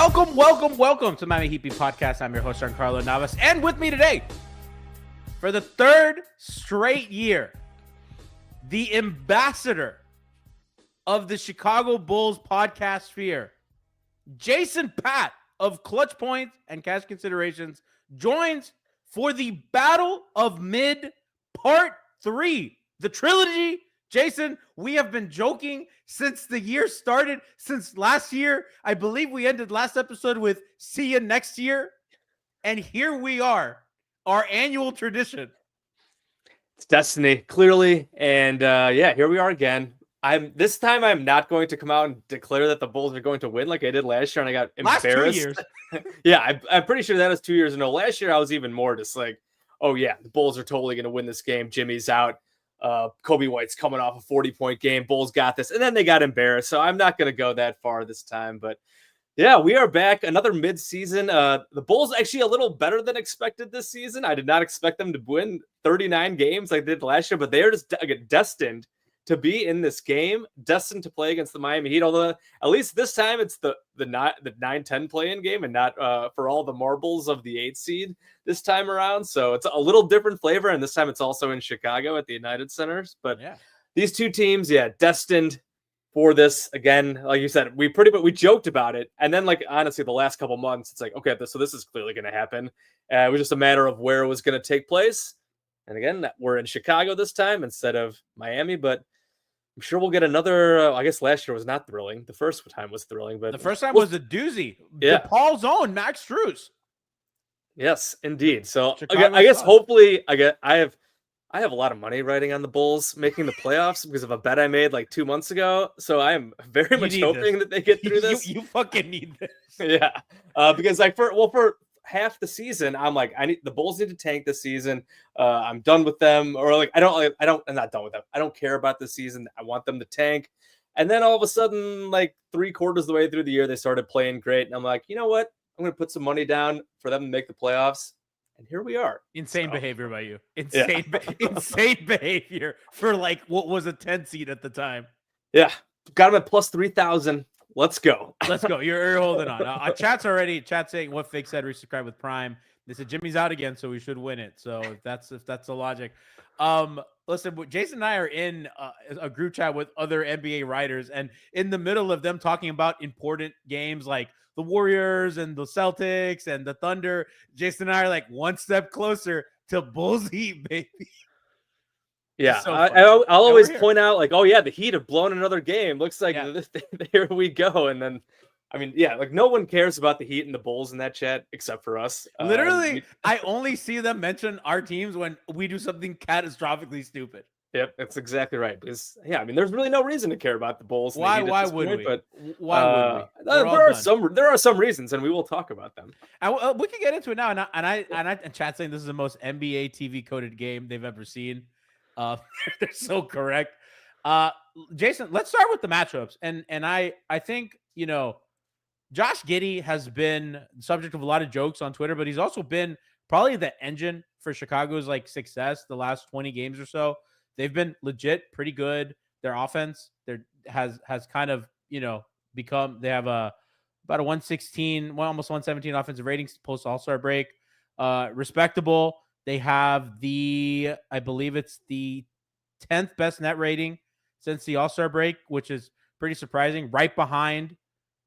Welcome to Miami Heat Beat Podcast. I'm your host, Giancarlo Navas. And with me today, for the third straight year, the ambassador of the Chicago Bulls podcast sphere, Jason Patt of Clutch Points and Cash Considerations, joins for the Battle of Mid Part 3, the trilogy. Jason, we have been joking since the year started, since last year. I believe we ended last episode with see you next year. And here we are, our annual tradition. It's destiny, clearly. And here we are again. This time I'm not going to come out and declare that the Bulls are going to win like I did last year, and I got embarrassed. 2 years. Yeah, I'm pretty sure that was 2 years in a row. Last year I was even more just like, oh yeah, the Bulls are totally going to win this game. Jimmy's out. Kobe White's coming off a 40-point game. Bulls got this. And then they got embarrassed. So I'm not going to go that far this time. But yeah, we are back. Another mid-season. The Bulls actually a little better than expected this season. I did not expect them to win 39 games like they did last year, but they are just destined to be in this game, destined to play against the Miami Heat. Although at least this time it's the 9-10 play-in game and not for all the marbles of the 8th seed this time around. So it's a little different flavor, and this time it's also in Chicago at the United Centers. But yeah, these two teams, destined for this again. Like you said, we joked about it, and then honestly, the last couple months, it's like, okay, so this is clearly going to happen. It was just a matter of where it was going to take place. And again, we're in Chicago this time instead of Miami, but I'm sure we'll get another. I guess last year was not thrilling. The first time was thrilling, but the first time was a doozy. Yeah, DePaul's own Max Strus. Yes, indeed. So I guess hopefully I have a lot of money riding on the Bulls making the playoffs because of a bet I made like 2 months ago. So I am very much hoping that they get through this. You fucking need this. Yeah, because for half the season, I'm like, the Bulls need to tank this season. I'm done with them, or I'm not done with them. I don't care about this season. I want them to tank. And then all of a sudden, like 3/4 of the way through the year, they started playing great. And I'm like, you know what? I'm going to put some money down for them to make the playoffs. And here we are. Insane behavior by you. Insane behavior for what was a 10 seed at the time. Yeah. Got them at plus 3,000. Let's go. You're holding on. Chat's saying what Fake said, resubscribe with Prime. They said Jimmy's out again, so we should win it. So if that's the logic. Listen, Jason and I are in a group chat with other NBA writers, and in the middle of them talking about important games like the Warriors and the Celtics and the Thunder, Jason and I are like one step closer to Bulls Heat, baby. Yeah, so I'll always point out the Heat have blown another game. Looks like here we go. And then, no one cares about the Heat and the Bulls in that chat except for us. Literally, I only see them mention our teams when we do something catastrophically stupid. Yep, that's exactly right. Because there's really no reason to care about the Bulls. Why would we? But why would we? There are some reasons, and we will talk about them. We can get into it now. And chat saying this is the most NBA TV coded game they've ever seen. They're so correct. Jason, let's start with the matchups. And I think, Josh Giddey has been the subject of a lot of jokes on Twitter, but he's also been probably the engine for Chicago's success the last 20 games or so. They've been legit pretty good. Their offense has kind of, become, they have about a 116, almost 117 offensive ratings post All-Star break. Respectable. They have I believe it's the 10th best net rating since the All-Star break, which is pretty surprising, right behind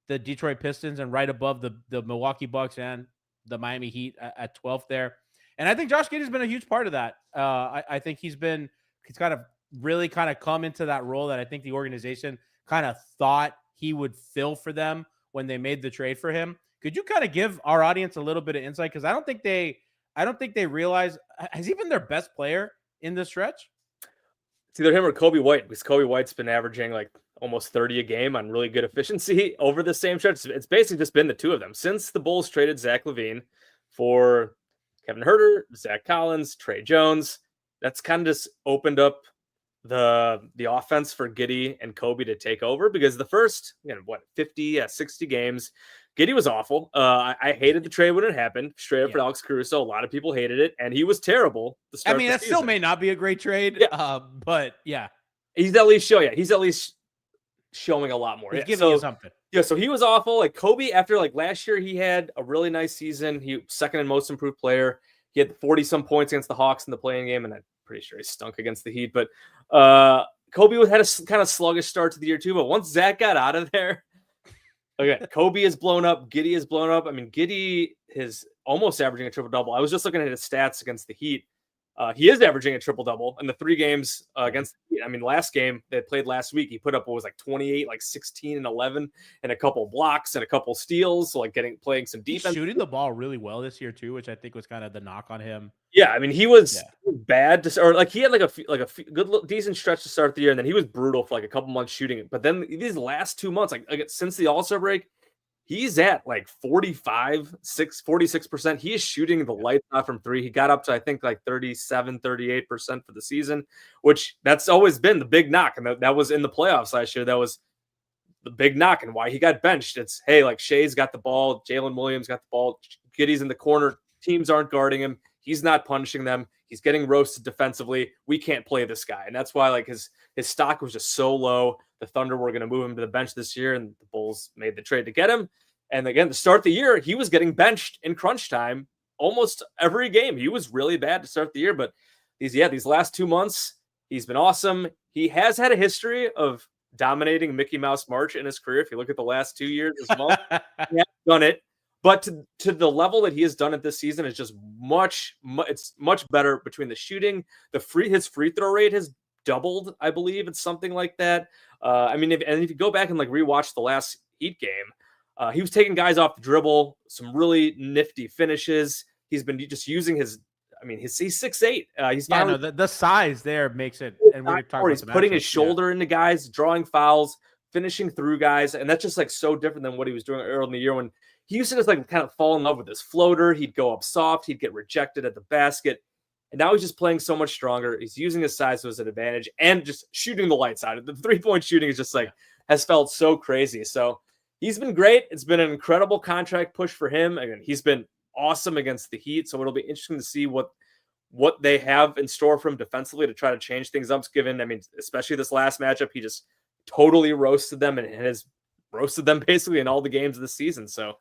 the Detroit Pistons and right above the Milwaukee Bucks and the Miami Heat at 12th there. And I think Josh Giddey's been a huge part of that. I think he's kind of really kind of come into that role that I think the organization kind of thought he would fill for them when they made the trade for him. Could you kind of give our audience a little bit of insight? Because I don't think they realize, has he been their best player in this stretch? It's either him or Kobe White, because Kobe White's been averaging almost 30 a game on really good efficiency over the same stretch. It's basically just been the two of them since the Bulls traded Zach LaVine for Kevin Huerter, Zach Collins, Trey Jones. That's kind of just opened up the offense for Giddy and Kobe to take over, because the first 60 games, Giddy was awful. I hated the trade when it happened, straight up for Alex Caruso. A lot of people hated it, and he was terrible to start the that season. Still may not be a great trade, but yeah. He's at least showing a lot more. He's giving you something. Yeah, so he was awful. Like Kobe, after like last year, he had a really nice season. He second and most improved player. He had 40 some points against the Hawks in the playing game, and I'm pretty sure he stunk against the Heat. But Kobe had a kind of sluggish start to the year too. But once Zach got out of there, okay, Kobe is blown up. Giddy is blown up. I mean, Giddy is almost averaging a triple double. I was just looking at his stats against the Heat. He is averaging a triple double in the 3 games against the Heat. I mean, last game they played last week, he put up what was like 28, like 16 and 11, and a couple blocks and a couple steals. So like playing some defense. He's shooting the ball really well this year too, which I think was kind of the knock on him. Yeah, I mean, he was bad to, or like he had like a good decent stretch to start the year, and then he was brutal for like a couple months shooting. But then these last 2 months, like since the All-Star break, he's at like 46%. He is shooting the lights out from 3. He got up to, I think, like 38% for the season, which that's always been the big knock. And that was in the playoffs last year. That was the big knock and why he got benched. It's, hey, like Shea's got the ball. Jalen Williams got the ball. Giddy's in the corner. Teams aren't guarding him. He's not punishing them. He's getting roasted defensively. We can't play this guy. And that's why like his stock was just so low. The Thunder were going to move him to the bench this year, and the Bulls made the trade to get him. And again, to start the year, he was getting benched in crunch time almost every game. He was really bad to start the year, but these last 2 months, he's been awesome. He has had a history of dominating Mickey Mouse March in his career. If you look at the last 2 years as well, he has done it. But to the level that he has done it this season is just it's much better between the shooting, his free throw rate has doubled, I believe. It's something like that. I mean, if you go back and like rewatch the last Heat game, he was taking guys off the dribble, some really nifty finishes. He's been just using he's 6'8". The size there makes it. And he's putting his shoulder into guys, drawing fouls, finishing through guys, and that's just like so different than what he was doing early in the year when he used to just like kind of fall in love with his floater. He'd go up soft, he'd get rejected at the basket, and now he's just playing so much stronger. He's using his size as an advantage and just shooting the lights out. The 3-point shooting is just like has felt so crazy. So he's been great. It's been an incredible contract push for him. Again, he's been awesome against the Heat. So it'll be interesting to see what they have in store for him defensively to try to change things up. Given, I mean, especially this last matchup, he just totally roasted them and has roasted them basically in all the games of the season. So,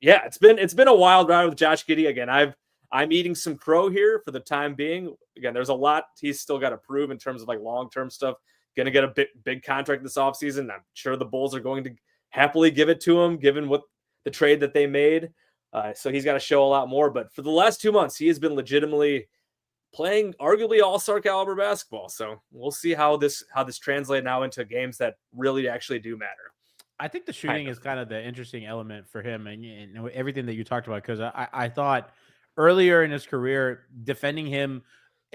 it's been a wild ride with Josh Giddey. Again, I'm eating some crow here for the time being. Again, there's a lot he's still got to prove in terms of like long-term stuff. Going to get a big contract this offseason. I'm sure the Bulls are going to happily give it to him, given what the trade that they made. So he's got to show a lot more. But for the last 2 months, he has been legitimately playing arguably all-star caliber basketball. So we'll see how this translates now into games that really actually do matter. I think the shooting is kind of the interesting element for him and everything that you talked about, because I thought earlier in his career, defending him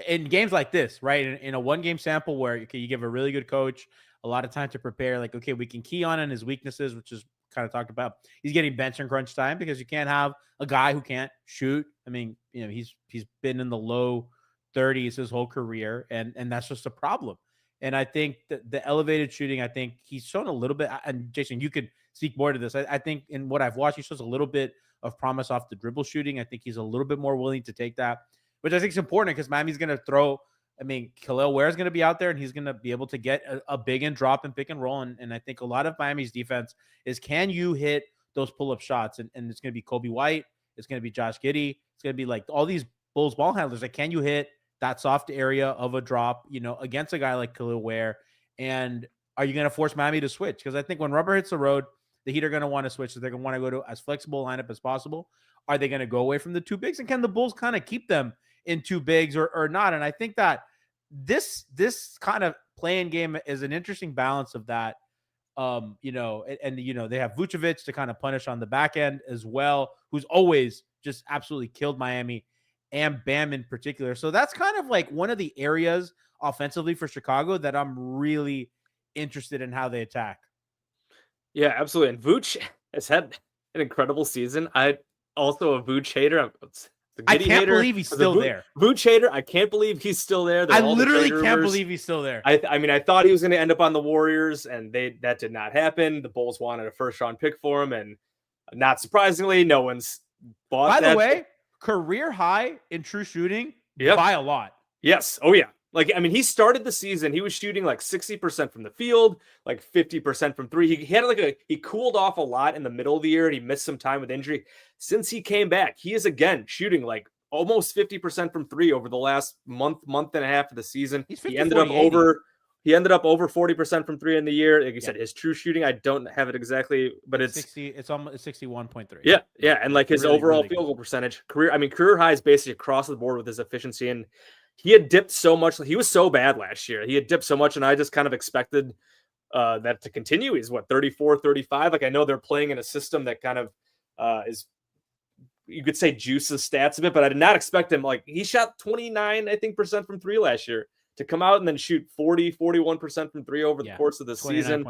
in games like this, right, in a one-game sample where you give a really good coach a lot of time to prepare, like, okay, we can key on his weaknesses, which is kind of talked about. He's getting benched in crunch time because you can't have a guy who can't shoot. I mean, he's been in the low 30s his whole career, and that's just a problem. And I think that the elevated shooting, I think he's shown a little bit, and Jason, you could speak more to this. I think in what I've watched, he shows a little bit of promise off the dribble shooting. I think he's a little bit more willing to take that, which I think is important because Miami's going to throw. I mean, Khalil Ware is going to be out there, and he's going to be able to get a big and drop and pick and roll. And I think a lot of Miami's defense is, can you hit those pull-up shots? And it's going to be Coby White. It's going to be Josh Giddey. It's going to be like all these Bulls ball handlers. Like, can you hit that soft area of a drop, against a guy like Khalil Ware? And are you going to force Miami to switch? Because I think when rubber hits the road, the Heat are going to want to switch. So they're going to want to go to as flexible lineup as possible. Are they going to go away from the 2 bigs? And can the Bulls kind of keep them in 2 bigs or not? And I think that this kind of playing game is an interesting balance of that. They have Vucevic to kind of punish on the back end as well, who's always just absolutely killed Miami, and Bam in particular. So that's kind of like one of the areas offensively for Chicago that I'm really interested in how they attack. Yeah, absolutely. And Vooch has had an incredible season. I also a Vooch hater. I can't believe he's still there. Vooch hater. I can't believe he's still there. I literally can't believe he's still there. I mean, I thought he was going to end up on the Warriors, and that did not happen. The Bulls wanted a first-round pick for him, and not surprisingly, no one's bought that. By the way, career high in true shooting by a lot. Yes. Oh, yeah. Like, I mean, he started the season, he was shooting like 60% from the field, like 50% from three. He had he cooled off a lot in the middle of the year and he missed some time with injury. Since he came back, he is again shooting like almost 50% from three over the last month and a half of the season. He's 50, 40, 80. He ended up over 40% from three in the year. Like you said, his true shooting, I don't have it exactly, but it's 60. It's almost 61.3. Yeah, and like his really, overall really field goal percentage, career high is basically across the board with his efficiency. And he had dipped so much. He was so bad last year. He had dipped so much, and I just kind of expected that to continue. He's 34, 35. Like I know they're playing in a system that kind of is, you could say, juices stats a bit, but I did not expect him. Like he shot 29, I think, percent from three last year. To come out and then shoot 40, 41% from three over the course of the season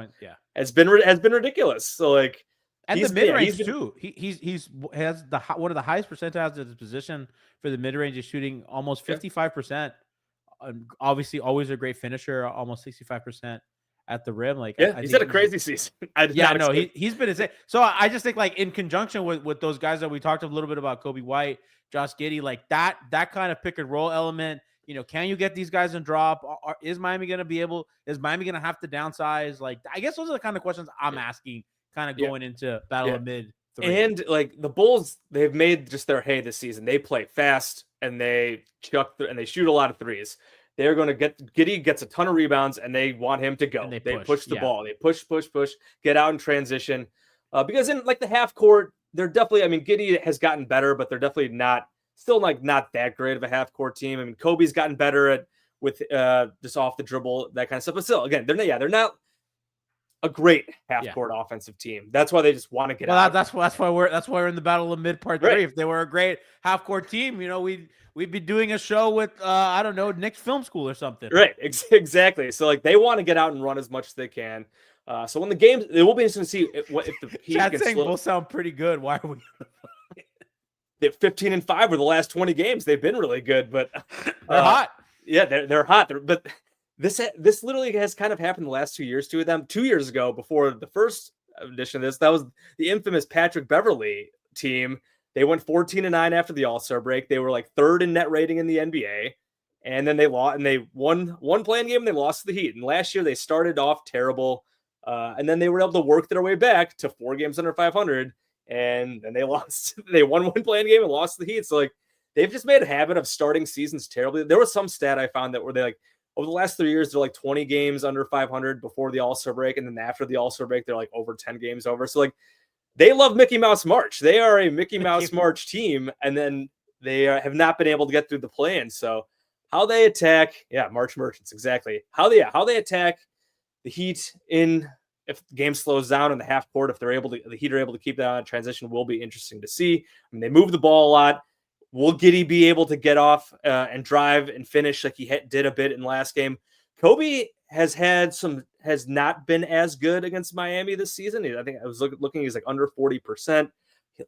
has been ridiculous. So like, and the mid range too. He has one of the highest percentiles at his position for the mid range is shooting almost 55%. Obviously, always a great finisher, almost 65% at the rim. Like he's had a crazy season. He's been insane. So I just think like in conjunction with those guys that we talked a little bit about, Coby White, Josh Giddey, like that kind of pick and roll element. You know, can you get these guys in drop? Is Miami going to be able? Is Miami going to have to downsize? Like, I guess those are the kind of questions I'm asking, kind of going into Battle of Mid. And like the Bulls, they've made just their hay this season. They play fast and they and they shoot a lot of threes. They're going to Giddy gets a ton of rebounds and they want him to go. And they push the ball. They push, get out in transition. Because in like the half court, they're definitely. I mean, Giddy has gotten better, but they're definitely not. Still like not that great of a half court team. I mean, Kobe's gotten better with just off the dribble, that kind of stuff. But still, again, they're not a great half court offensive team. That's why they just want to get out. That's why we're in the Battle of Mid Part 3. If they were a great half court team, you know, we'd be doing a show with I don't know, Nick's Film School or something. Right, exactly. So like they want to get out and run as much as they can. So when the games, it will be interesting to see if the Heat Chat's saying will sound pretty good. Why are we? 15-5 over the last 20 games. They've been really good, but they're hot. Yeah, they're hot. But this literally has kind of happened the last 2 years to them. 2 years ago, before the first edition of this, that was the infamous Patrick Beverley team. They went 14-9 after the All-Star break. They were like third in net rating in the NBA, and then they lost. And they won one playing game. And they lost to the Heat. And last year they started off terrible, and then they were able to work their way back to 4 games under 500. And then they lost. They won one playing game and lost to the Heat. So like they've just made a habit of starting seasons terribly. There was some stat I found that where they like over the last 3 years they're like 20 games under 500 before the All-Star break, and then after the All-Star break they're like over 10 games over. So like they love Mickey Mouse March. They are a Mickey Mouse March team, and then they have not been able to get through the play-in. So how they attack, March Merchants, exactly. How they attack the Heat if the game slows down in the half court, if the Heat are able to keep that on transition, will be interesting to see. I mean, they move the ball a lot. Will Giddy be able to get off and drive and finish like he did a bit in the last game? Kobe has not been as good against Miami this season. I think I was looking, he's like under 40%.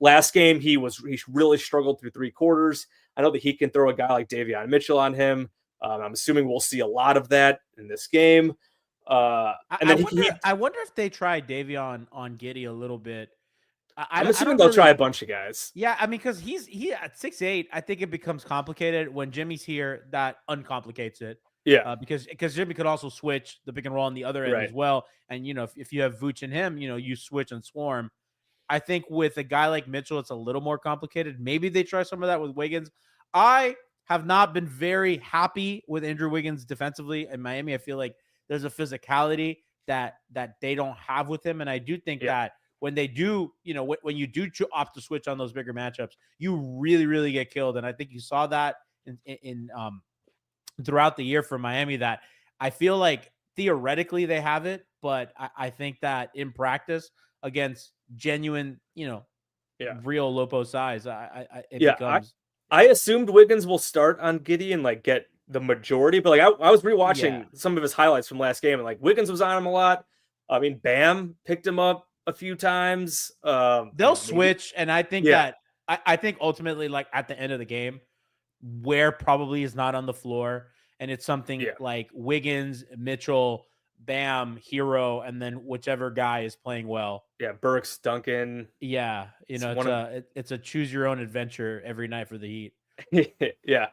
Last game, he really struggled through 3 quarters. I know that he can throw a guy like Davion Mitchell on him. I'm assuming we'll see a lot of that in this game. I wonder if they try Davion on Giddy a little bit. I'm assuming they'll try a bunch of guys. Yeah, I mean, because he at 6'8", I think it becomes complicated when Jimmy's here. That uncomplicates it. Yeah, because Jimmy could also switch the pick and roll on the other end as well. And you know, if you have Vooch and him, you know, you switch and swarm. I think with a guy like Mitchell, it's a little more complicated. Maybe they try some of that with Wiggins. I have not been very happy with Andrew Wiggins defensively in Miami. I feel like there's a physicality that they don't have with him. And I do think that when they do, you know, when you do opt to switch on those bigger matchups, you really, really get killed. And I think you saw that in throughout the year for Miami, that I feel like theoretically they have it, but I think that in practice against genuine, you know, real Lopo size, it becomes. I assumed Wiggins will start on Giddy and like get the majority, but like I was rewatching some of his highlights from last game, and like Wiggins was on him a lot. I mean, Bam picked him up a few times. They'll switch, and I think that I think ultimately, like at the end of the game, where probably is not on the floor, and it's something like Wiggins, Mitchell, Bam, Hero, and then whichever guy is playing well. Yeah, Burks, Duncan. Yeah, you know, it's a choose your own adventure every night for the Heat. Yeah.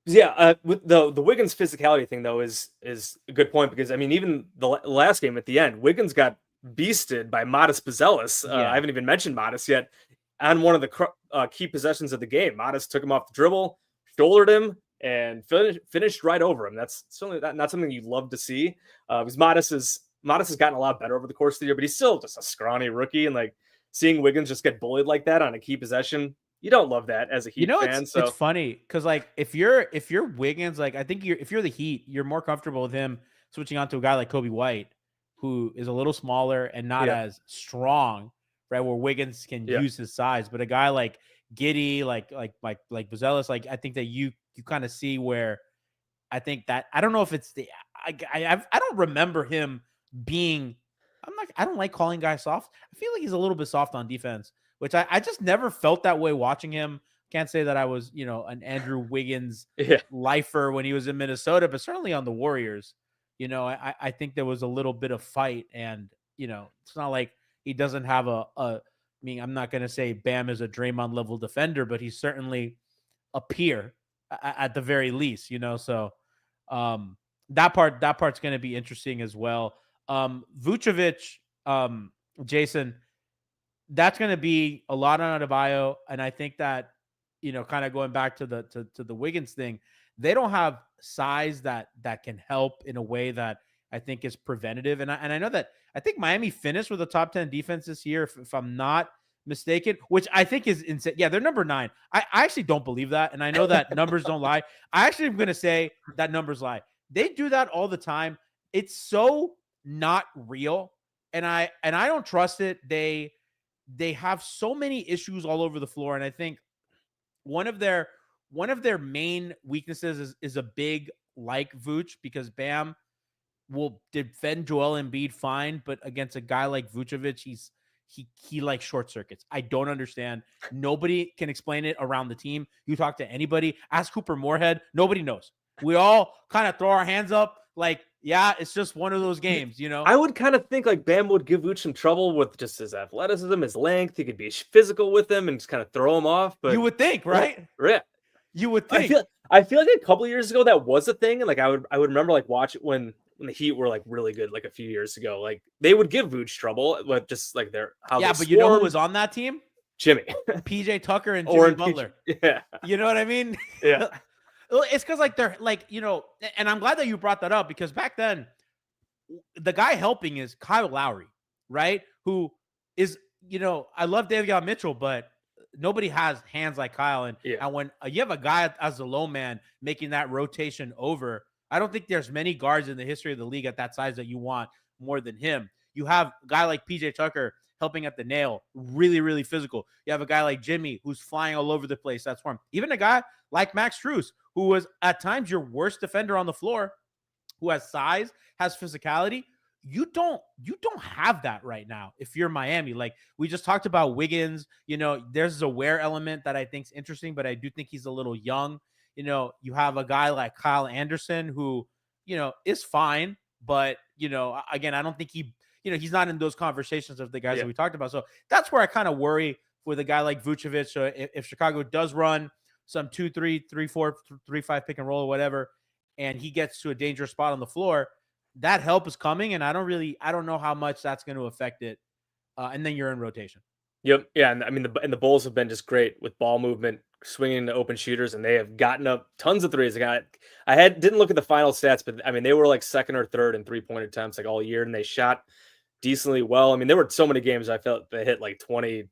With the Wiggins physicality thing though is a good point, because I mean, even the last game at the end, Wiggins got beasted by Modest Buzelis. I haven't even mentioned Modest yet. On one of the key possessions of the game, Modest took him off the dribble, shouldered him, and finished right over him. That's certainly not something you'd love to see. Because Modest has gotten a lot better over the course of the year, but he's still just a scrawny rookie. And like seeing Wiggins just get bullied like that on a key possession, you don't love that as a Heat fan. It's funny because like if you're Wiggins, like I think if you're the Heat, you're more comfortable with him switching on to a guy like Kobe White, who is a little smaller and not as strong, right? Where Wiggins can use his size, but a guy like Giddy, like Buzelis, like I think that you kind of see where I think that I don't know if it's I don't remember him being. I don't like calling guys soft. I feel like he's a little bit soft on defense, which I just never felt that way watching him. Can't say that I was, an Andrew Wiggins lifer when he was in Minnesota, but certainly on the Warriors, I think there was a little bit of fight, and, it's not like he doesn't have I mean, I'm not going to say Bam is a Draymond level defender, but he's certainly a peer at the very least, so that part's going to be interesting as well. Vucevic, Jason, that's going to be a lot on Adebayo, and I think that kind of going back to the Wiggins thing, they don't have size that can help in a way that I think is preventative. And I know that I think Miami finished with a top 10 defense this year, if I'm not mistaken, which I think is insane. Yeah, they're number 9. I actually don't believe that, and I know that numbers don't lie. I actually am going to say that numbers lie. They do that all the time. It's so not real, and I don't trust it. They have so many issues all over the floor, and I think one of their main weaknesses is a big like Vooch, because Bam will defend Joel Embiid fine, but against a guy like Vucevic, he like short circuits. I don't understand. Nobody can explain it around the team. You talk to anybody, ask Cooper Moorhead, nobody knows. We all kind of throw our hands up like, yeah, it's just one of those games, I would kind of think like Bam would give Vooch some trouble with just his athleticism, his length. He could be physical with him and just kind of throw him off. But you would think, right? Yeah. You would think. I feel like a couple of years ago that was a thing, and like I would remember like watch it when the Heat were like really good, like a few years ago. Like they would give Vooch trouble with just like but you know who was on that team? Jimmy, PJ Tucker, and Jimmy Butler. Yeah, you know what I mean? Yeah. It's because like they're like, and I'm glad that you brought that up, because back then the guy helping is Kyle Lowry, right? Who is, I love Davion Mitchell, but nobody has hands like Kyle. And when you have a guy as a low man making that rotation over, I don't think there's many guards in the history of the league at that size that you want more than him. You have a guy like PJ Tucker helping at the nail, really, really physical. You have a guy like Jimmy who's flying all over the place. That's for him. Even a guy like Max Strus, who was at times your worst defender on the floor, who has size, has physicality. You don't have that right now if you're Miami. Like we just talked about Wiggins, there's a wear element that I think is interesting, but I do think he's a little young. You have a guy like Kyle Anderson who, is fine, but, again, I don't think he's not in those conversations of the guys that we talked about. So that's where I kind of worry with a guy like Vucevic. So if Chicago does run some 2-3, 3-4, 3-5 pick and roll or whatever, and he gets to a dangerous spot on the floor, that help is coming. And I don't know how much that's going to affect it. And then you're in rotation. Yep. Yeah. And I mean, the Bulls have been just great with ball movement, swinging to open shooters, and they have gotten up tons of threes. I didn't look at the final stats, but I mean, they were like second or third in 3-point attempts like all year, and they shot decently well. I mean, there were so many games I felt they hit like 20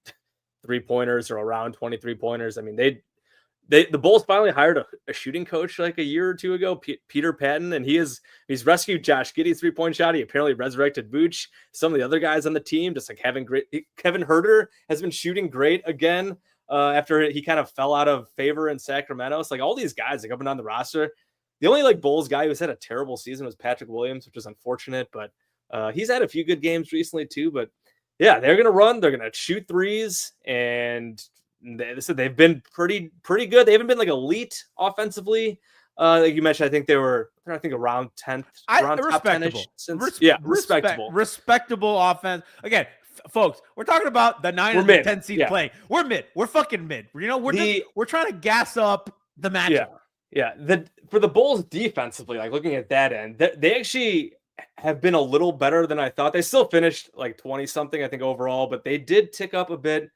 3-pointers or around 23 pointers. I mean, the Bulls finally hired a shooting coach like a year or two ago, Peter Patton, and he's rescued Josh Giddey's 3-point shot. He apparently resurrected Vooch. Some of the other guys on the team, just like having great. Kevin Huerter has been shooting great again after he kind of fell out of favor in Sacramento. So like all these guys like up and down the roster. The only like Bulls guy who's had a terrible season was Patrick Williams, which is unfortunate, but he's had a few good games recently too. But yeah, they're gonna run. They're gonna shoot threes, and they've been pretty good. They haven't been like elite offensively. Like you mentioned, I think around 10th, around top 10-ish since respectable offense. Again, folks, we're talking about the 9 and the 10 seed playing. We're mid. We're fucking mid. We're trying to gas up the matchup. Yeah, for the Bulls defensively, like looking at that end, they actually have been a little better than I thought. They still finished like 20 something, I think, overall, but they did tick up a bit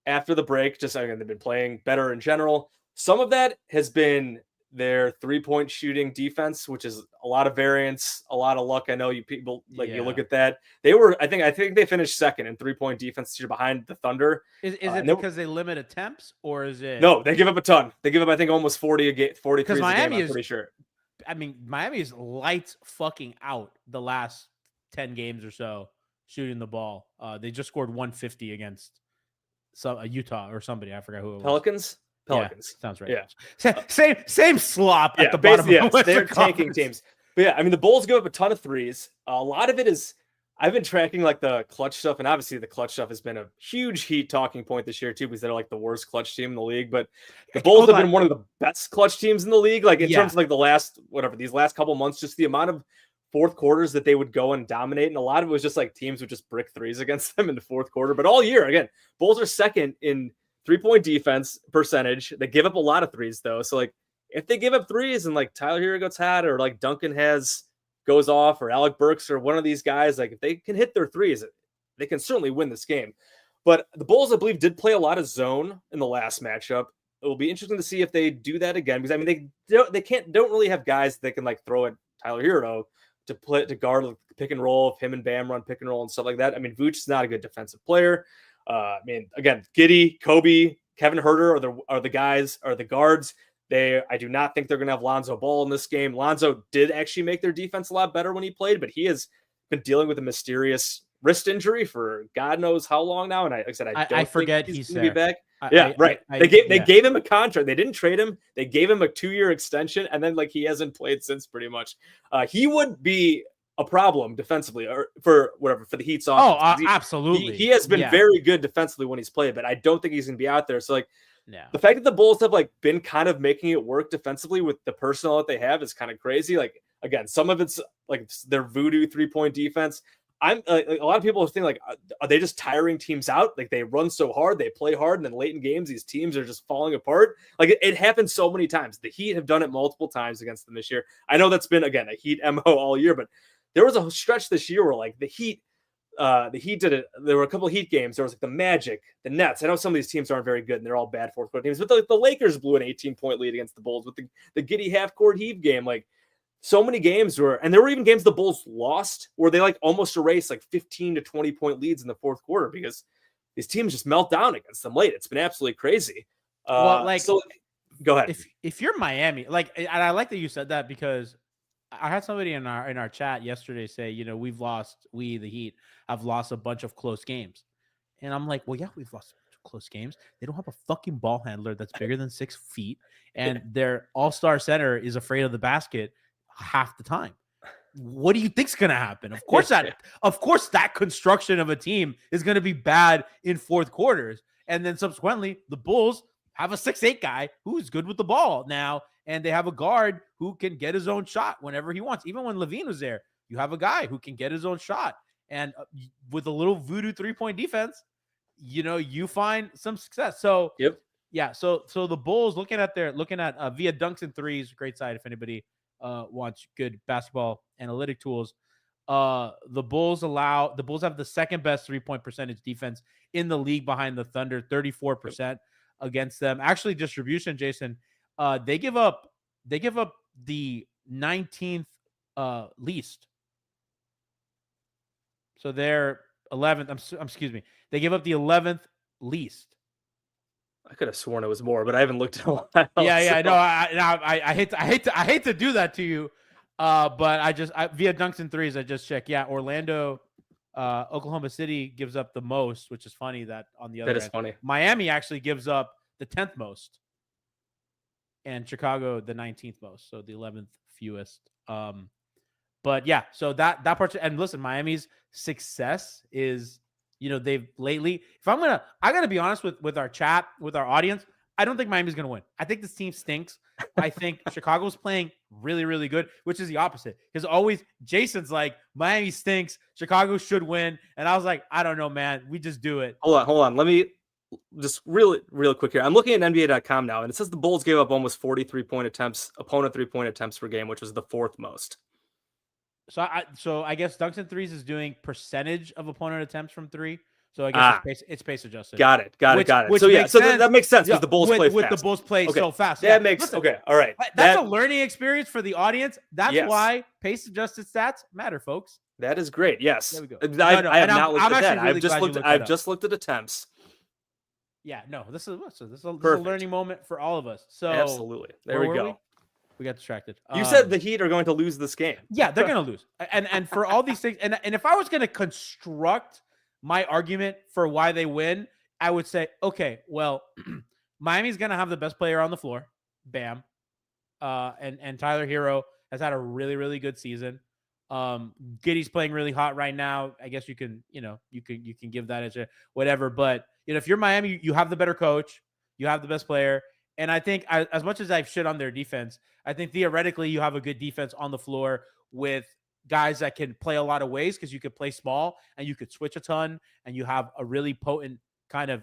after the break. Just again, they've been playing better in general. Some of that has been their 3-point shooting defense, which is a lot of variance, a lot of luck. I know you people like you look Yeah. at that. They were, I think they finished second in 3-point defense this year behind the Thunder. Is it And because they limit attempts, or is it no, they give up a ton. They give up, I think, almost 40 a game, 43 because a game. Miami I'm is? pretty sure. I mean, Miami is lights fucking out the last 10 games or so shooting the ball. They just scored 150 against Utah or somebody. I forgot who it was. Pelicans. Yeah, sounds right. Yeah. Same slop at the bottom of the Western they're tanking Conference. teams. But yeah, I mean, the Bulls give up a ton of threes. A lot of it is, I've been tracking like the clutch stuff, and obviously the clutch stuff has been a huge Heat talking point this year too, because they're like the worst clutch team in the league. But the Bulls have been one of the best clutch teams in the league, like in terms of like these last couple months, just the amount of fourth quarters that they would go and dominate, and a lot of it was just like teams would just brick threes against them in the fourth quarter. But all year, again, Bulls are second in 3-point defense percentage. They give up a lot of threes though, so like if they give up threes and like Tyler Hero gets hot, or like Duncan goes off, or Alec Burks, or one of these guys, like if they can hit their threes, they can certainly win this game. But the Bulls, I believe, did play a lot of zone in the last matchup. It will be interesting to see if they do that again, because I mean don't really have guys that can like throw at Tyler Hero to guard like, pick and roll, if him and Bam run pick and roll and stuff like that. I mean, Vooch is not a good defensive player. I mean, again, Giddy, Kobe, Kevin Huerter are the guards. I do not think they're going to have Lonzo Ball in this game. Lonzo did actually make their defense a lot better when he played, but he has been dealing with a mysterious wrist injury for God knows how long now. And I don't forget think he's going to be back. Right. They gave him a contract. They didn't trade him. They gave him a 2-year extension, and then like he hasn't played since pretty much. He would be a problem defensively, or for the Heat's offense. Absolutely. He has been very good defensively when he's played, but I don't think he's going to be out there. So like, the fact that the Bulls have like been kind of making it work defensively with the personnel that they have is kind of crazy. Like again, some of it's like their voodoo 3-point defense. A lot of people think like, are they just tiring teams out? Like they run so hard, they play hard, and then late in games, these teams are just falling apart. Like it happens so many times. The Heat have done it multiple times against them this year. I know that's been again a Heat MO all year, but there was a stretch this year where like the Heat did it. There were a couple of Heat games. There was like the Magic, the Nets. I know some of these teams aren't very good and they're all bad fourth quarter teams, but the Lakers blew an 18-point lead against the Bulls with the Giddy half-court heave game. Like so many games and there were even games the Bulls lost where they like almost erased like 15 to 20-point leads in the fourth quarter because these teams just melt down against them late. It's been absolutely crazy. Go ahead. If you're Miami, like, and I like that you said that, because I had somebody in our chat yesterday say, the Heat have lost a bunch of close games. And I'm like, well, yeah, we've lost close games. They don't have a fucking ball handler that's bigger than 6 feet. And their all-star center is afraid of the basket half the time. What do you think's going to happen? Of course that construction of a team is going to be bad in fourth quarters. And then subsequently, the Bulls have a 6'8" guy who's good with the ball now. And they have a guard who can get his own shot whenever he wants. Even when Levine was there, you have a guy who can get his own shot. And with a little voodoo 3-point defense, you find some success. So, yeah. So the Bulls looking at via dunks and threes, great site if anybody wants good basketball analytic tools. The Bulls have the second best 3-point percentage defense in the league behind the Thunder, 34% against them. Actually, distribution, Jason. They give up the 19th least. So they're 11th. Excuse me. They give up the 11th least. I could have sworn it was more, but I haven't looked at a while. Yeah. No, I hate to do that to you. But via dunks and threes, I just check. Yeah, Orlando, Oklahoma City gives up the most, which is funny that on the other end, funny. Miami actually gives up the 10th most. And Chicago the 19th most, so the 11th fewest. But yeah, so that part. And listen, Miami's success is, they've lately. If I gotta be honest with our chat, with our audience, I don't think Miami's gonna win. I think this team stinks. I think Chicago's playing really, really good, which is the opposite. Because always Jason's like, Miami stinks, Chicago should win, and I was like, I don't know, man. We just do it. Hold on. Let me just real quick here. I'm looking at NBA.com now, and it says the Bulls gave up almost 40 opponent 3-point attempts per game, which was the fourth most. So I guess Dunks and Threes is doing percentage of opponent attempts from three. So I guess it's pace adjusted. Got it. Which So yeah, makes so sense. that makes sense because the Bulls play with fast. the Bulls play so fast. That makes Listen, okay. All right. That's a learning experience for the audience. That's why pace adjusted stats matter, folks. That is great. Yes. There we go. I have not looked at that. Really I've just looked at attempts. Yeah, no, this is a learning moment for all of us. So absolutely. There we go. We got distracted. You said the Heat are going to lose this game. Yeah, they're going to lose. And for all these things, and if I was going to construct my argument for why they win, I would say, okay, well, Miami's going to have the best player on the floor, Bam, and Tyler Hero has had a really, really good season. Giddy's playing really hot right now. I guess you can give that as a whatever. But if you're Miami, you have the better coach, you have the best player. And I think as much as I've shit on their defense, I think theoretically you have a good defense on the floor with guys that can play a lot of ways because you could play small and you could switch a ton, and you have a really potent kind of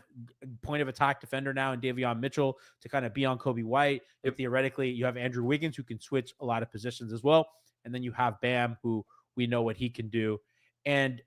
point of attack defender now in Davion Mitchell to kind of be on Coby White. And theoretically, you have Andrew Wiggins who can switch a lot of positions as well. And then you have Bam, who we know what he can do. And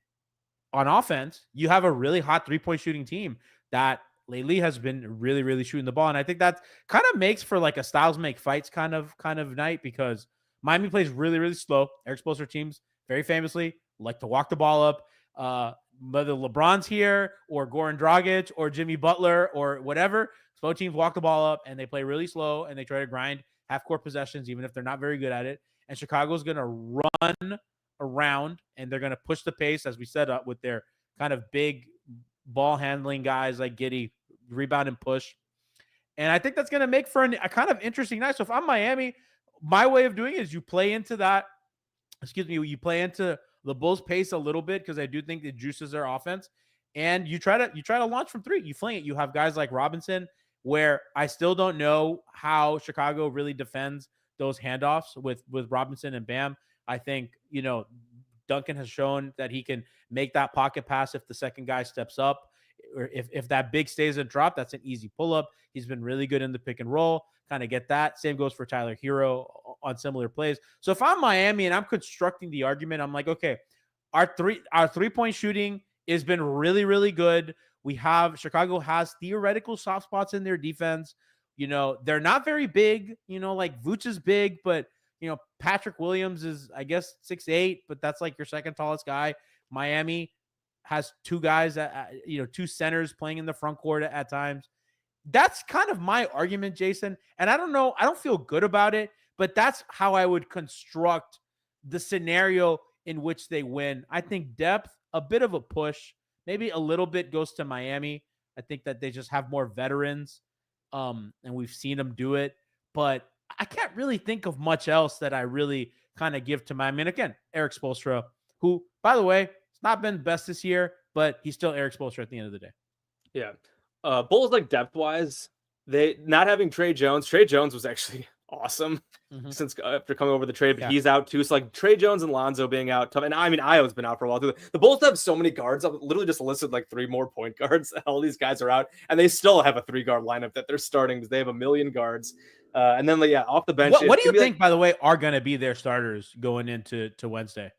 on offense, you have a really hot three-point shooting team that lately has been really, really shooting the ball. And I think that kind of makes for like a styles make fights kind of night, because Miami plays really, really slow. Eric Spoelstra teams very famously like to walk the ball up. Whether LeBron's here or Goran Dragic or Jimmy Butler or whatever, slow teams walk the ball up and they play really slow and they try to grind half-court possessions, even if they're not very good at it. And Chicago's going to run around and they're going to push the pace, as we said, up with their kind of big ball handling guys like Giddy, rebound and push. And I think that's going to make for a kind of interesting night. So if I'm Miami, my way of doing it is you play into that. You play into the Bulls' pace a little bit, because I do think it juices their offense. And you try to launch from three. You fling it. You have guys like Robinson, where I still don't know how Chicago really defends those handoffs with Robinson and Bam. I think Duncan has shown that he can make that pocket pass if the second guy steps up, or if that big stays in drop, that's an easy pull up. He's been really good in the pick and roll. Kind of get that. Same goes for Tyler Hero on similar plays. So if I'm Miami and I'm constructing the argument, I'm like, okay, our three-point shooting has been really, really good. Chicago has theoretical soft spots in their defense. They're not very big, like Vuce is big, but Patrick Williams is, I guess, 6'8", but that's like your second tallest guy. Miami has two guys that, two centers playing in the front court at times. That's kind of my argument, Jason. And I don't know, I don't feel good about it, but that's how I would construct the scenario in which they win. I think depth, a bit of a push, maybe a little bit goes to Miami. I think that they just have more veterans, and we've seen them do it. But I can't really think of much else that I really kind of give to Miami. And again, Eric Spoelstra, who, by the way, has not been best this year, but he's still Eric Spoelstra at the end of the day. Yeah. Bulls, like, depth-wise, they not having Trey Jones. Trey Jones was actually awesome since after coming over the trade, but he's out too. So like Trey Jones and Lonzo being out, tough. And I mean, Io's been out for a while too. The Bulls have so many guards. I've literally just listed like 3 more point guards. All these guys are out, and they still have a 3-guard lineup that they're starting because they have a million guards. And then off the bench. What do you think, by the way, are going to be their starters going into Wednesday?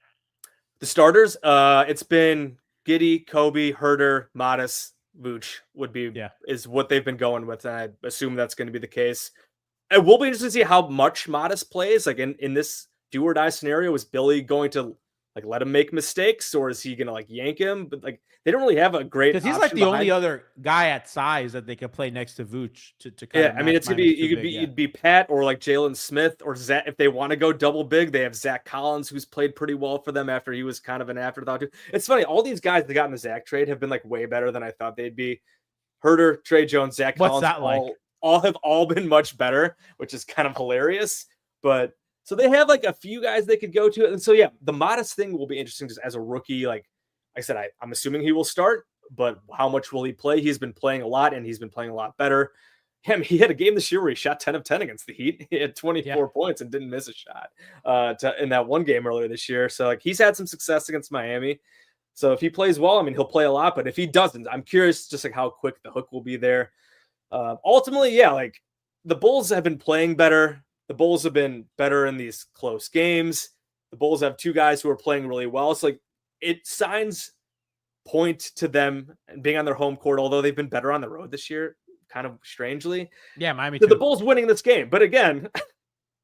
The starters, it's been Giddy, Kobe, Herter, Modest, Vooch is what they've been going with, and I assume that's going to be the case. It will be interesting to see how much Modest plays. Like in this do or die scenario, is Billy going to like let him make mistakes, or is he going to like yank him? But like they don't really have a great, because he's like the only other guy at size that they could play next to Vooch to kind of. I mean, it's gonna be you'd be Patt or like Jalen Smith or Zach if they want to go double big. They have Zach Collins, who's played pretty well for them after he was kind of an afterthought too. It's funny, all these guys that got in the Zach trade have been like way better than I thought they'd be. Herter, Trey Jones, Zach Collins. What's that like? All have been much better, which is kind of hilarious. But so they have like a few guys they could go to. And so, yeah, the Modest thing will be interesting just as a rookie. Like I said, I'm assuming he will start, but how much will he play? He's been playing a lot, and he's been playing a lot better. He had a game this year where he shot 10 of 10 against the Heat. He had 24 points and didn't miss a shot in that one game earlier this year. So like he's had some success against Miami. So if he plays well, I mean, he'll play a lot. But if he doesn't, I'm curious just like how quick the hook will be there. Ultimately, yeah, like the Bulls have been playing better. The Bulls have been better in these close games. The Bulls have two guys who are playing really well. So like it signs point to them and being on their home court, although they've been better on the road this year, kind of strangely. Yeah, Miami The too. Bulls winning this game. But again,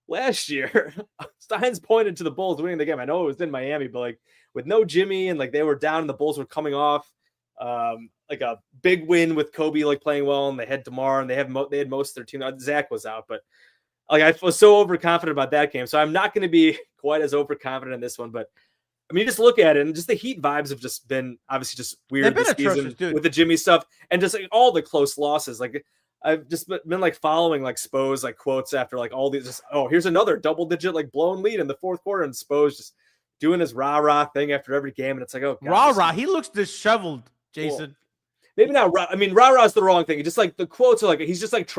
last year, Steins pointed to the Bulls winning the game. I know it was in Miami, but like with no Jimmy and like they were down and the Bulls were coming off like a big win with Kobe like playing well, and they had DeMar and they had most of their team. Zach was out, but like I was so overconfident about that game. So I'm not going to be quite as overconfident in this one, but I mean, just look at it and just the Heat vibes have just been obviously just weird this season with the Jimmy stuff and just like all the close losses. Like I've just been like following like Spo's like quotes after like all these just, oh, here's another double digit like blown lead in the fourth quarter, and Spo's just doing his rah-rah thing after every game. And it's like, oh, God, rah-rah. He looks disheveled, Jason. Cool. Maybe not. I mean, rah-rah is the wrong thing. Just like the quotes are like, he's just like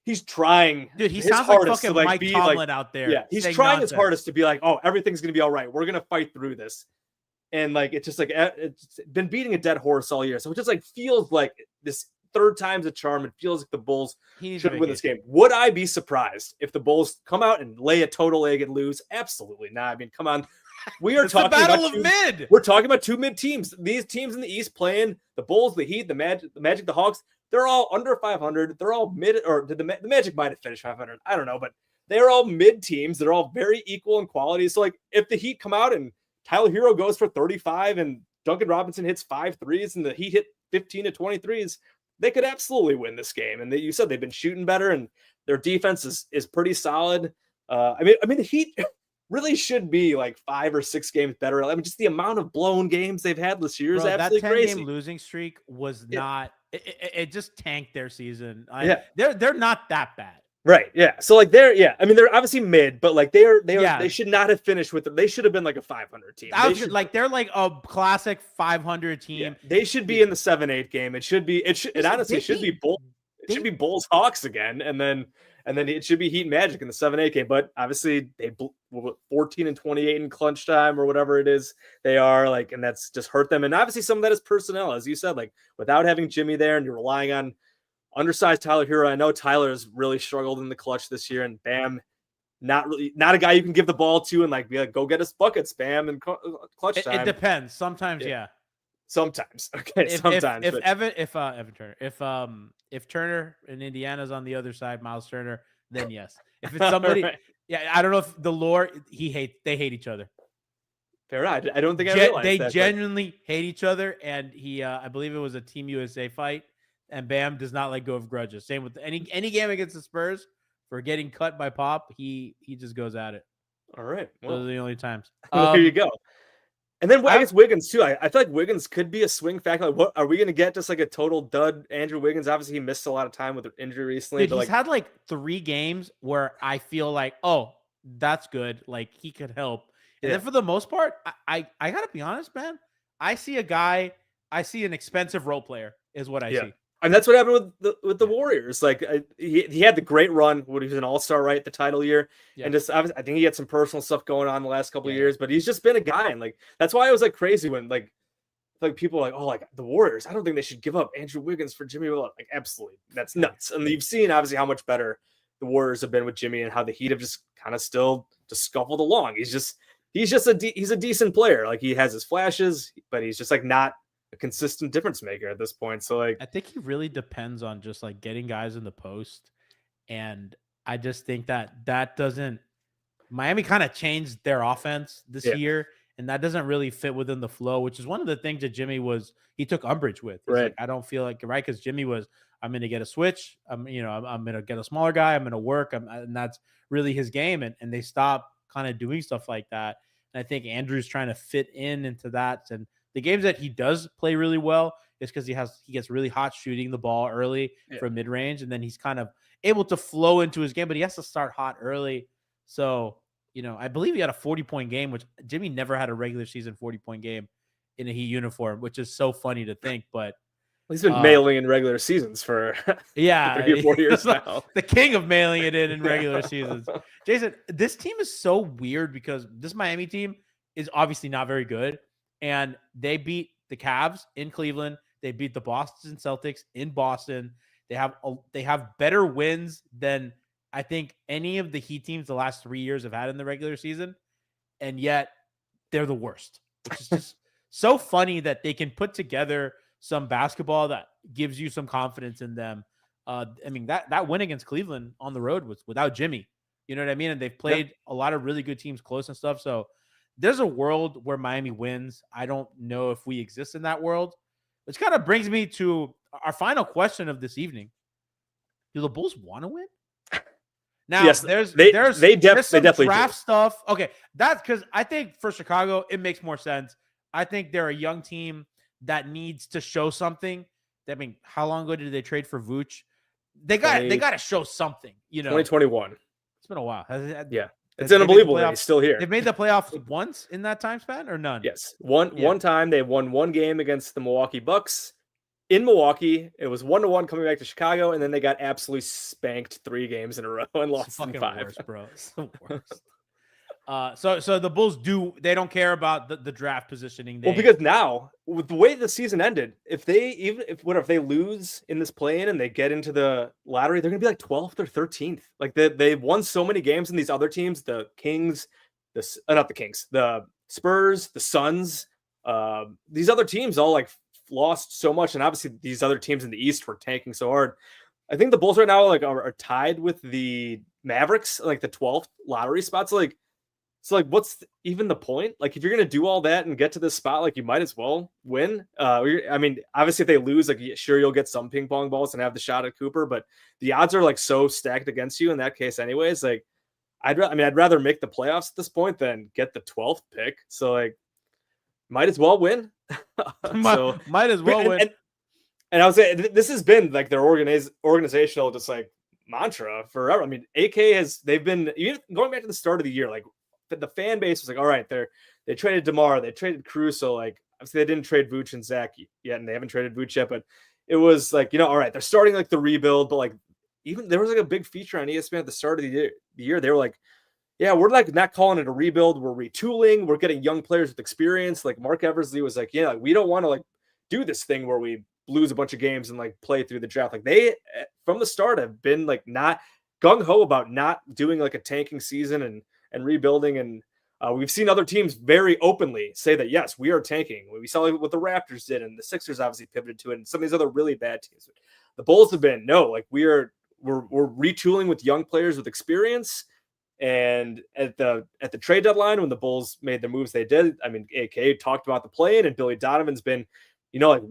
he's trying. Dude, he sounds like fucking like, Mike Tomlin out there. Yeah, he's trying his hardest to be like, oh, everything's going to be all right. We're going to fight through this. And like, it's just like, it's been beating a dead horse all year. So it just like feels like this third time's a charm. It feels like the Bulls should win this game. Would I be surprised if the Bulls come out and lay a total egg and lose? Absolutely not. I mean, come on. We are talking battle of mid. We're talking about two mid teams. These teams in the East playing the Bulls, the Heat, the Magic, the Hawks. They're all under 500. They're all mid, or the Magic might have finished 500. I don't know, but they're all mid teams. They're all very equal in quality. So like, if the Heat come out and Tyler Hero goes for 35 and Duncan Robinson hits 5 threes and the Heat hit 15 to 23s, they could absolutely win this game. And you said they've been shooting better and their defense is pretty solid. I mean, the Heat really should be like 5 or 6 games better. I mean, just the amount of blown games they've had this year is absolutely crazy. That 10-game losing streak was not. It just tanked their season. They're not that bad. Right. Yeah. So like they're obviously mid, but like they should not have finished with it. They should have been like a 500 team. They're like a classic 500 team. Yeah, they should be in the 7-8 game. It honestly should be Bulls. It should be Bulls Hawks again, and then it should be Heat Magic in the 7-8 game. But obviously they 14 and 28 in clutch time or whatever it is they are like, and that's just hurt them. And obviously some of that is personnel, as you said, like without having Jimmy there and you're relying on undersized Tyler Hero. I know Tyler has really struggled in the clutch this year, and Bam, not a guy you can give the ball to and like be like, go get us buckets, Bam, and clutch time. It depends. Sometimes, yeah. Sometimes, okay. Sometimes. If Turner and Indiana's on the other side, Miles Turner, then yes. If it's somebody, right. Yeah, I don't know if the lore they hate each other. Fair. I don't think I realized they genuinely hate each other, and he, I believe it was a Team USA fight. And Bam does not let go of grudges. Same with any game against the Spurs for getting cut by Pop. He just goes at it. All right. Well, those are the only times. There you go. And then I guess Wiggins too. I feel like Wiggins could be a swing factor. Like, what are we going to get? Just like a total dud, Andrew Wiggins? Obviously, he missed a lot of time with an injury recently. Dude, he's had like 3 games where I feel like, oh, that's good. Like he could help. And then for the most part, I gotta be honest, man. I see an expensive role player is what I see. And that's what happened with the Warriors. Like he had the great run when he was an all-star, right? The title year. Yeah. And just, I think he had some personal stuff going on the last couple of years, but he's just been a guy. And like, that's why I was like crazy when like people are like, oh, like the Warriors, I don't think they should give up Andrew Wiggins for Jimmy Butler. Like, absolutely. That's nuts. And you've seen obviously how much better the Warriors have been with Jimmy and how the Heat have just kind of still just scuffled along. He's a decent player. Like he has his flashes, but he's just like not a consistent difference maker at this point. So like, I think he really depends on just like getting guys in the post. And I just think that doesn't, Miami kind of changed their offense this year. And that doesn't really fit within the flow, which is one of the things that Jimmy he took umbrage with. Right. Like, I don't feel like, right. Cause Jimmy I'm going to get a switch. I'm going to get a smaller guy. I'm going to work. And that's really his game. And they stop kind of doing stuff like that. And I think Andrew's trying to fit into that. And the games that he does play really well is because he gets really hot shooting the ball early from mid-range, and then he's kind of able to flow into his game, but he has to start hot early. So, I believe he had a 40-point game, which Jimmy never had a regular season 40-point game in a Heat uniform, which is so funny to think, but he's been mailing in regular seasons for 3 or 4 years now. The king of mailing it in regular seasons. Jason, this team is so weird because this Miami team is obviously not very good. And they beat the Cavs in Cleveland. They beat the Boston Celtics in Boston. They have better wins than I think any of the Heat teams the last 3 years have had in the regular season, and yet they're the worst, which is just so funny that they can put together some basketball that gives you some confidence in them. I mean, that win against Cleveland on the road was without Jimmy. You know what I mean? And they've played a lot of really good teams close and stuff. So there's a world where Miami wins. I don't know if we exist in that world, which kind of brings me to our final question of this evening. Do the Bulls want to win? Now, yes, there's some definitely draft do. stuff. Okay, that's because I think for Chicago, it makes more sense. I think they're a young team that needs to show something. I mean, how long ago did they trade for Vooch? They got to show something. 2021. It's been a while. Yeah, it's unbelievable that he's still here. They've made the playoffs once in that time span, or none? Yes, one time they won one game against the Milwaukee Bucks in Milwaukee. It was 1-1 coming back to Chicago, and then they got absolutely spanked 3 games in a row and lost in 5. Worst, bro. It's the worst. So the Bulls they don't care about the draft positioning. Because now with the way the season ended, if they lose in this play-in and they get into the lottery, they're gonna be like 12th or 13th. Like they've won so many games in these other teams, the Kings, not the Kings, the Spurs, the Suns, these other teams all like lost so much, and obviously these other teams in the East were tanking so hard. I think the Bulls right now are tied with the Mavericks, like the 12th lottery spots. So what's even the point? Like, if you're going to do all that and get to this spot, like, you might as well win. I mean, obviously, if they lose, like, sure, you'll get some ping pong balls and have the shot at Cooper, but the odds are, like, so stacked against you in that case anyways. Like, I'd rather make the playoffs at this point than get the 12th pick. So, like, might as well win. Might as well win. And I would say this has been, like, their organizational just, like, mantra forever. I mean, they've been, even going back to the start of the year, like, the fan base was like, all right, they traded DeMar, they traded Caruso, like obviously they didn't trade Vooch and Zach yet, and they haven't traded Vooch yet, but it was like, all right, they're starting like the rebuild, but like even there was like a big feature on ESPN at the start of the year. They were like, yeah, we're like not calling it a rebuild, we're retooling, we're getting young players with experience. Like Mark Eversley was like, yeah, like, we don't want to like do this thing where we lose a bunch of games and like play through the draft. Like they from the start have been like not gung-ho about not doing like a tanking season and rebuilding. And we've seen other teams very openly say that, yes, we are tanking. We saw like what the Raptors did, and the Sixers obviously pivoted to it, and some of these other really bad teams. The Bulls have been, no, like we're retooling with young players with experience. And at the trade deadline, when the Bulls made the moves they did, I mean, AK talked about the play-in, and Billy Donovan's been, like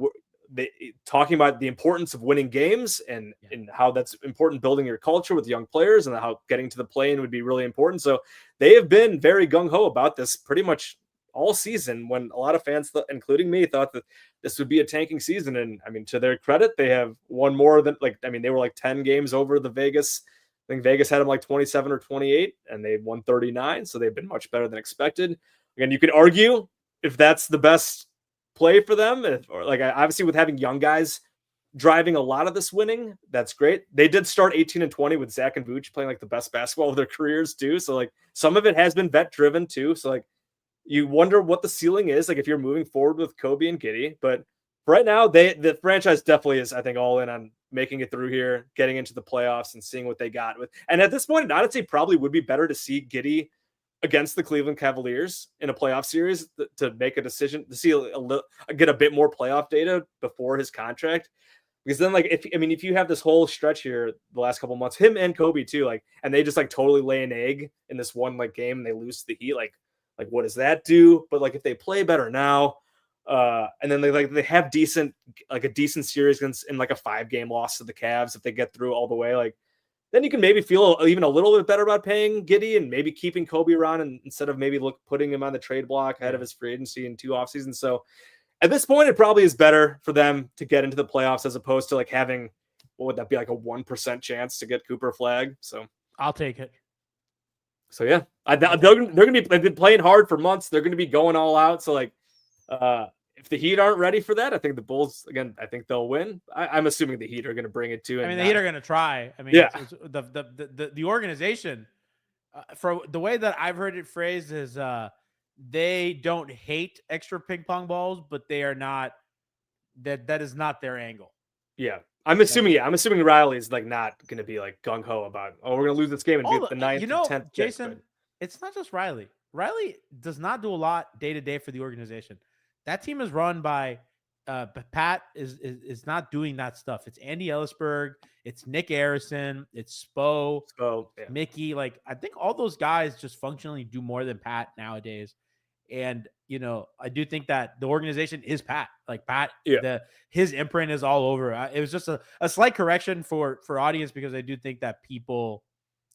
talking about the importance of winning games and how that's important, building your culture with young players, and how getting to the play-in would be really important. So they have been very gung-ho about this pretty much all season, when a lot of fans, including me, thought that this would be a tanking season. And I mean, to their credit, they have won more than they were like 10 games over the Vegas. I think Vegas had them like 27 or 28, and they won 39. So they've been much better than expected. Again, you could argue if that's the best play for them, or like obviously with having young guys driving a lot of this winning, that's great. They did start 18-20 with Zach and Vooch playing like the best basketball of their careers too. So like some of it has been vet driven too. So like you wonder what the ceiling is, like if you're moving forward with Kobe and Giddy. But right now, the franchise definitely is, I think, all in on making it through here, getting into the playoffs and seeing what they got with. And at this point, I'd say probably would be better to see Giddy against the Cleveland Cavaliers in a playoff series to make a decision, to see get a bit more playoff data before his contract. Because then, like, if you have this whole stretch here the last couple months, him and Kobe too, like, and they just like totally lay an egg in this one like game and they lose to the Heat, like what does that do? But like if they play better now, and then they have a decent series against in like a 5-game loss to the Cavs, if they get through all the way, like then you can maybe feel even a little bit better about paying Giddy and maybe keeping Kobe around, and instead of maybe putting him on the trade block ahead of his free agency in 2 offseasons. So at this point, it probably is better for them to get into the playoffs as opposed to like having, what would that be, like a 1% chance to get Cooper flag. So I'll take it. So yeah, they're gonna be, they've been playing hard for months. They're gonna be going all out. So like, if the Heat aren't ready for that, I think the Bulls, again, I think they'll win. I'm assuming the Heat are going to bring it too. I mean, the Heat are going to try. I mean, yeah, it's the organization, for the way that I've heard it phrased is they don't hate extra ping pong balls, but they are not that is not their angle. Yeah. I'm assuming Riley's like not going to be like gung ho about, oh, we're going to lose this game and be the ninth or 10th pick, Jason, but it's not just Riley. Riley does not do a lot day to day for the organization. That team is run by Patt is not doing that stuff. It's Andy Ellisberg, it's Nick Harrison, it's Spo, yeah. Mickey. Like, I think all those guys just functionally do more than Patt nowadays. And, you know, I do think that the organization is Patt. Like, Patt, his imprint is all over. It was just a slight correction for audience, because I do think that people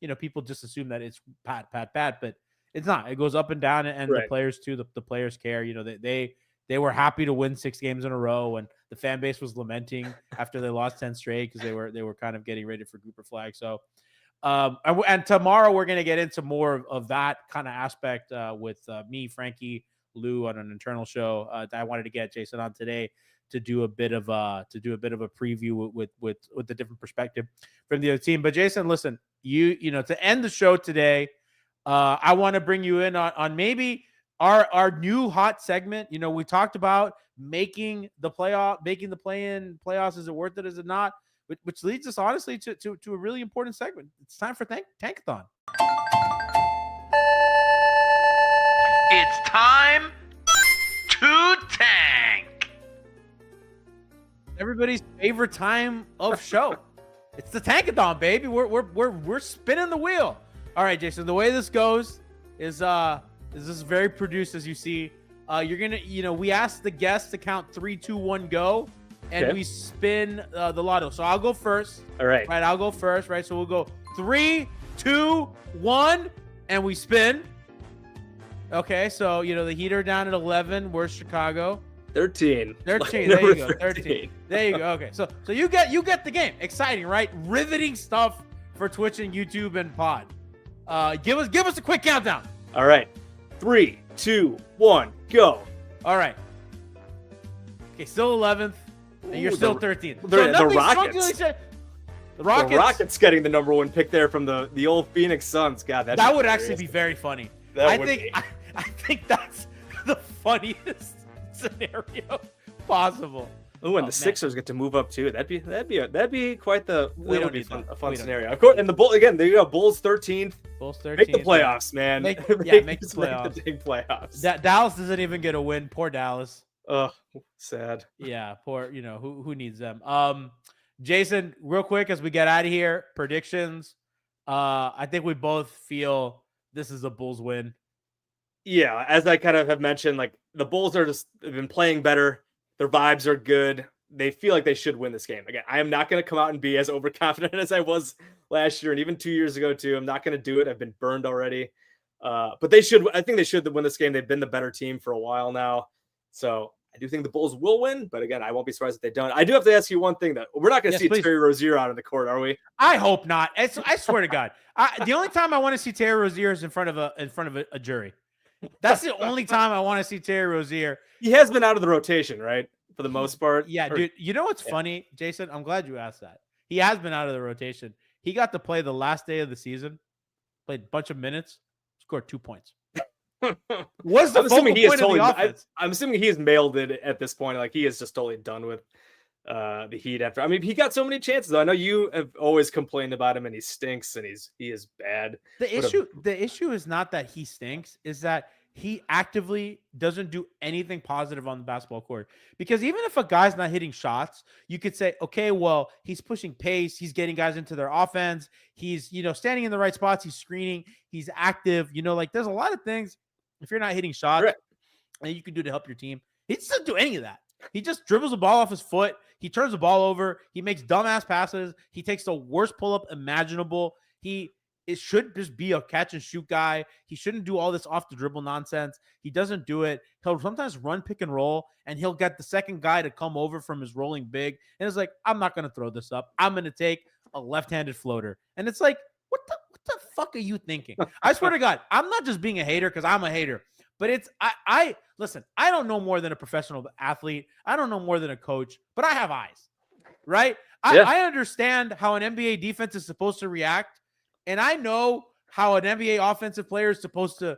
just assume that it's Patt, but it's not. It goes up and down, and the players too. The players care. You know, they were happy to win 6 games in a row, and the fan base was lamenting after they lost 10 straight, because they were kind of getting ready for grouper flag. So, and tomorrow we're going to get into more of that kind of aspect with me, Frankie, Lou on an internal show that I wanted to get Jason on today to do a bit of a preview with the different perspective from the other team. But Jason, listen, you know, to end the show today, I want to bring you in on maybe our new hot segment. You know, we talked about making the play-in playoffs. Is it worth it? Is it not? Which leads us honestly to a really important segment. It's time for Tankathon. It's time to tank. Everybody's favorite time of show. It's the Tankathon, baby. We're spinning the wheel. All right, Jason. The way this goes is this is very produced, as you see. You're gonna, you know, we asked the guests to count 3, 2, 1, go. And we spin the lotto. So I'll go first. All right. Right, I'll go first. Right, so we'll go 3, 2, 1, and we spin. Okay, so, you know, the Heat are down at 11. Where's Chicago? 13. 13. There you go. 13. There you go. Okay, so you get the game. Exciting, right? Riveting stuff for Twitch and YouTube and Pod. Give us a quick countdown. All right. 3, 2, 1, go. All right. Okay, still 11th. And you're still 13th. The Rockets. The Rockets. The Rockets getting the number 1 pick there from the old Phoenix Suns. God, that would actually be very funny. I think that's the funniest scenario possible. Oh, and the Sixers get to move up too. That'd be quite the a fun scenario. Of course, and the Bulls again. There you go. Bulls 13th. Bulls 13th. Make the playoffs, man. Make the playoffs. Make the big playoffs. Dallas doesn't even get a win. Poor Dallas. Oh, sad. Yeah, poor. You know who needs them. Jason, real quick as we get out of here, predictions. I think we both feel this is a Bulls win. Yeah, as I kind of have mentioned, like the Bulls have been playing better. Their vibes are good. They feel like they should win this game. Again, I am not going to come out and be as overconfident as I was last year and even 2 years ago too. I'm not going to do it. I've been burned already. But they should. I think they should win this game. They've been the better team for a while now. So I do think the Bulls will win. But again, I won't be surprised if they don't. I do have to ask you one thing, though. We're not going to see Terry Rozier out on the court, are we? I hope not. I swear to God. The only time I want to see Terry Rozier is in front of a jury. That's the only time I want to see Terry Rozier. He has been out of the rotation, right? For the most part. Yeah, dude. You know what's funny, Jason? I'm glad you asked that. He has been out of the rotation. He got to play the last day of the season, played a bunch of minutes, scored 2 points. What's the focal point of the offense? I'm assuming he has mailed it at this point. Like he is just totally done with the Heat after. I mean, he got so many chances. Though. I know you have always complained about him, and he stinks, and he is bad. The issue is not that he stinks, is that he actively doesn't do anything positive on the basketball court. Because even if a guy's not hitting shots, you could say, okay, well, he's pushing pace. He's getting guys into their offense. He's, standing in the right spots. He's screening. He's active. Like there's a lot of things. If you're not hitting shots, and you can do to help your team. He doesn't do any of that. He just dribbles the ball off his foot. He turns the ball over. He makes dumbass passes. He takes the worst pull-up imaginable. It should just be a catch and shoot guy. He shouldn't do all this off the dribble nonsense. He doesn't do it. He'll sometimes run pick and roll, and he'll get the second guy to come over from his rolling big. And it's like, I'm not going to throw this up. I'm going to take a left-handed floater. And it's like, what the fuck are you thinking? I swear to God, I'm not just being a hater because I'm a hater. But it's, listen, I don't know more than a professional athlete. I don't know more than a coach, but I have eyes, right? I understand how an NBA defense is supposed to react. And I know how an NBA offensive player is supposed to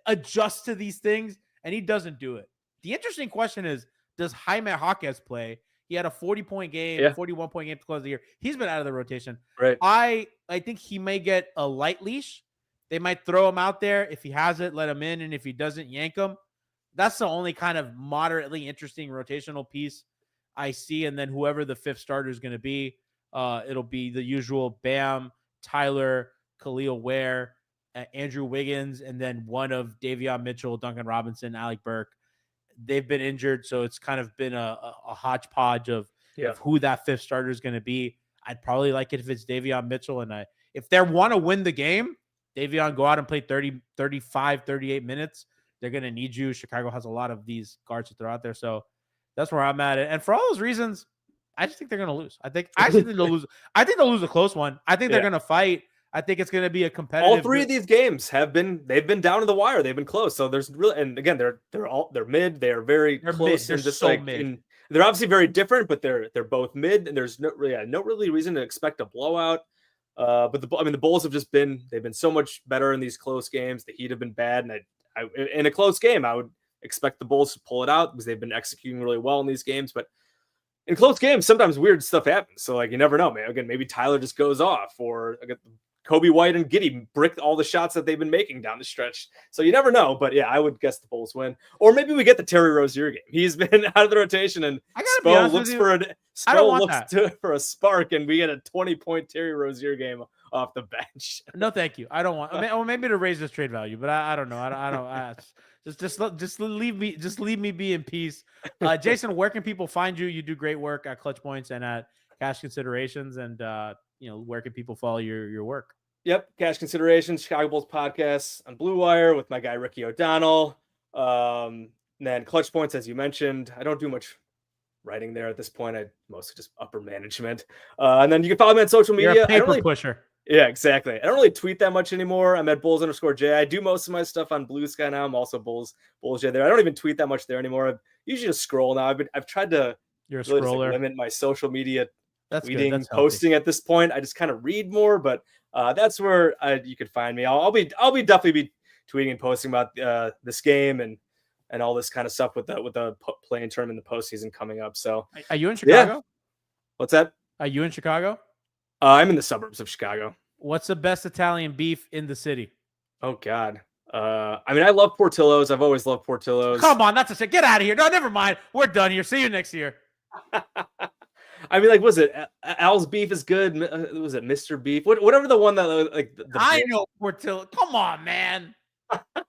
adjust to these things, and he doesn't do it. The interesting question is, does Jaime Jaquez play? He had a 40-point game, 41-point game to close the year. He's been out of the rotation. Right. I think he may get a light leash. They might throw him out there. If he has it, let him in, and if he doesn't, yank him. That's the only kind of moderately interesting rotational piece I see. And then whoever the fifth starter is going to be, it'll be the usual Bam, Tyler, Khalil Ware, Andrew Wiggins, and then one of Davion Mitchell, Duncan Robinson, Alec Burke. They've been injured, so it's kind of been a hodgepodge of who that fifth starter is going to be. I'd probably like it if it's Davion Mitchell. And if they want to win the game, Davion, go out and play 30, 35, 38 minutes. They're going to need you. Chicago has a lot of these guards to throw out there. So that's where I'm at. And for all those reasons, I just think they're going to lose. I think they'll lose. I think they'll lose a close one. I think they're going to fight. I think it's going to be a competitive. All three of these games they've been down to the wire. They've been close. So there's really, and again, they're mid. They are very close. They're just so like mid. They're obviously very different, but they're both mid, and there's no really reason to expect a blowout. But the Bulls have just been so much better in these close games. The Heat have been bad, and I in a close game, I would expect the Bulls to pull it out because they've been executing really well in these games. But in close games, sometimes weird stuff happens. So like you never know, man. Again, maybe Tyler just goes off, or Kobe White and Giddy bricked all the shots that they've been making down the stretch. So you never know. But yeah, I would guess the Bulls win. Or maybe we get the Terry Rozier game. He's been out of the rotation, and Spo looks for a spark, and we get a 20-point Terry Rozier game off the bench. No, thank you. I don't want. Or maybe to raise this trade value, but I don't know. I don't. Just leave me be in peace. Jason, where can people find you? You do great work at Clutch Points and at Cash Considerations, and where can people follow your work? Yep, Cash Considerations, Chicago Bulls podcast on Blue Wire with my guy Ricky O'Donnell. And then Clutch Points, as you mentioned. I don't do much writing there at this point. I mostly just upper management. And then you can follow me on social media. You're a paper pusher. Yeah, exactly. I don't really tweet that much anymore. I'm at Bulls_J. I do most of my stuff on Blue Sky now. I'm also Bulls J there. I don't even tweet that much there anymore. I usually just scroll now. I've tried to limit my social media tweeting, That's posting at this point. I just kind of read more, but that's where you could find me. I'll definitely be tweeting and posting about this game and all this kind of stuff with the playing tournament, the postseason coming up. So, are you in Chicago? Yeah. What's that? Are you in Chicago? I'm in the suburbs of Chicago. What's the best Italian beef in the city? Oh God. I love Portillo's. I've always loved Portillo's. Come on, that's a shit. Get out of here. No, never mind. We're done here. See you next year. Was it Al's Beef is good? Was it Mr. Beef? Whatever the one that I know Portillo. Come on, man.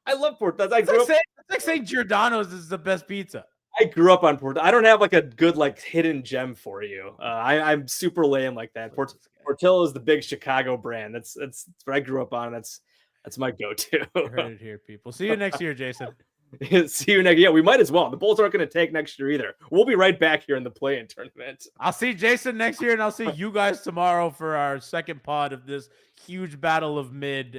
I love Portillo's. It's like saying Giordano's is the best pizza. I grew up on Portillo's. I don't have like a good hidden gem for you. I'm super lame like that. Portillo's is the big Chicago brand. That's what I grew up on. That's my go-to. You heard it here, people. See you next year, Jason. See you next. Yeah, we might as well. The Bulls aren't going to take next year either. We'll be right back here in the play-in tournament. I'll see Jason next year, and I'll see you guys tomorrow for our second pod of this huge battle of mid.